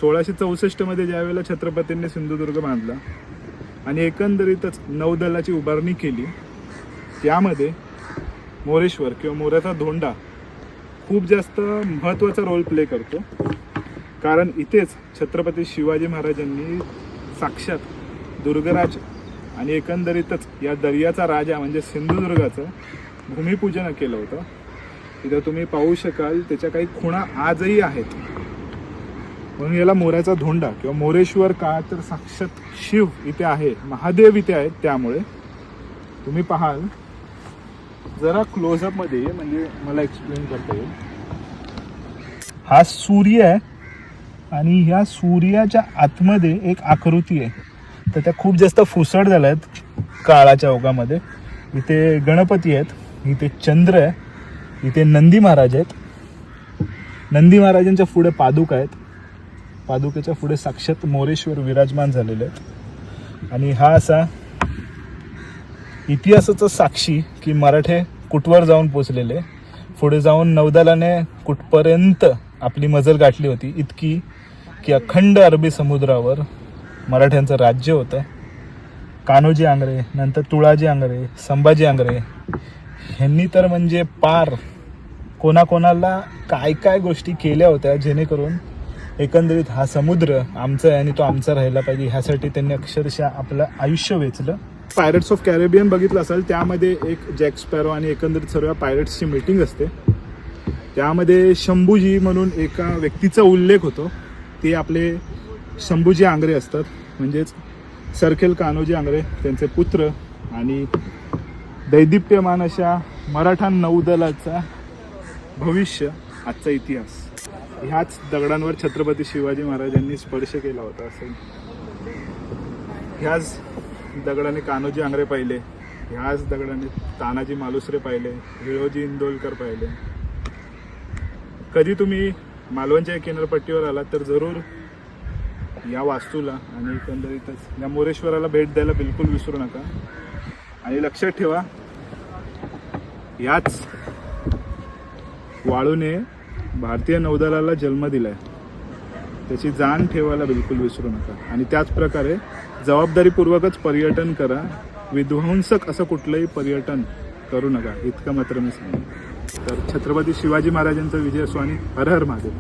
1664 मध्ये ज्यावेळेला छत्रपतींनी सिंधुदुर्ग बांधला आणि एकंदरीतच नौदलाची उभारणी केली, त्यामध्ये मोरेश्वर किंवा मोऱ्याचा धोंडा खूप जास्त महत्त्वाचा रोल प्ले करतो. कारण इथेच छत्रपती शिवाजी महाराजांनी साक्षात दुर्गराज आणि एकंदरीतच या दर्याचा राजा म्हणजे सिंधुदुर्गाचं भूमिपूजन केलं होतं. तिथं तुम्ही पाहू शकाल त्याच्या काही खुणा आजही आहेत. म्हणून याला मोऱ्याचा धोंडा किंवा मोरेश्वर का तर साक्षात शिव इथे आहे, महादेव इथे आहेत. त्यामुळे तुम्ही पाहाल जरा क्लोजअप मध्ये म्हणजे मला एक्सप्लेन करता येईल. हा सूर्य आहे आणि ह्या सूर्याच्या आतमध्ये एक आकृती आहे, तर त्या खूप जास्त फुसट झाल्या आहेत काळाच्या ओघामध्ये. इथे गणपती आहेत, इथे चंद्र आहे, इथे नंदी महाराज आहेत. नंदी महाराजांच्या पुढे पादुका आहेत, पादुकेच्या पुढे साक्षात मोरेश्वर विराजमान झालेले आहेत. आणि हा असा इतिहासाचा साक्षी की मराठे कुठवर जाऊन पोचलेले, पुढे जाऊन नौदलाने कुठपर्यंत आपली मजल गाठली होती, इतकी की अखंड अरबी समुद्रावर मराठ्यांचं राज्य होतं. कान्होजी आंग्रे, नंतर तुळाजी आंग्रे, संभाजी आंग्रे ह्यांनी तर म्हणजे पार कोणाकोणाला काय काय गोष्टी केल्या होत्या, जेणेकरून एकंदरीत हा समुद्र आमचा आहे आणि तो आमचा राहिला पाहिजे ह्यासाठी त्यांनी अक्षरशः आपलं आयुष्य वेचलं. पायरेट्स ऑफ कॅरेबियन बघितलं असेल, त्यामध्ये एक जॅक स्पॅरो आणि एकंदरीत सर्व पायरेट्सची मीटिंग असते. त्यामध्ये शंभूजी म्हणून एका व्यक्तीचा उल्लेख होतो. ते आपले शंभूजी आंग्रे असतात, म्हणजेच सरखेल कान्होजी आंग्रे त्यांचे पुत्र आणि दैदिप्यमान अशा मराठा नौदलाचा भविष्य, आजचा इतिहास. ह्याच दगडांवर छत्रपती शिवाजी महाराजांनी स्पर्श केला होता असेल. ह्याच दगडाने कान्होजी आंग्रे पाहिले, ह्याच दगडाने तानाजी मालुसरे पाहिले, हिरोजी इंदोलकर पाहिले. कधी तुम्ही मालवणच्या किनारपट्टीवर आलात तर जरूर या वास्तूला आणि एकंदरीतच या मोरेश्वराला भेट द्यायला बिलकुल विसरू नका. आणि लक्षात ठेवा, याच वाळूने भारतीय नौदलाला जन्म दिलाय, त्याची जाण ठेवायला बिलकुल विसरू नका. आणि त्याच प्रकारे जबाबदारीपूर्वकच पर्यटन करा, विध्वंसक असं कुठलंही पर्यटन करू नका, इतकं मात्र मी सांगेन. तर छत्रपती शिवाजी महाराजांचा विजय असो आणि हर हर महादेव.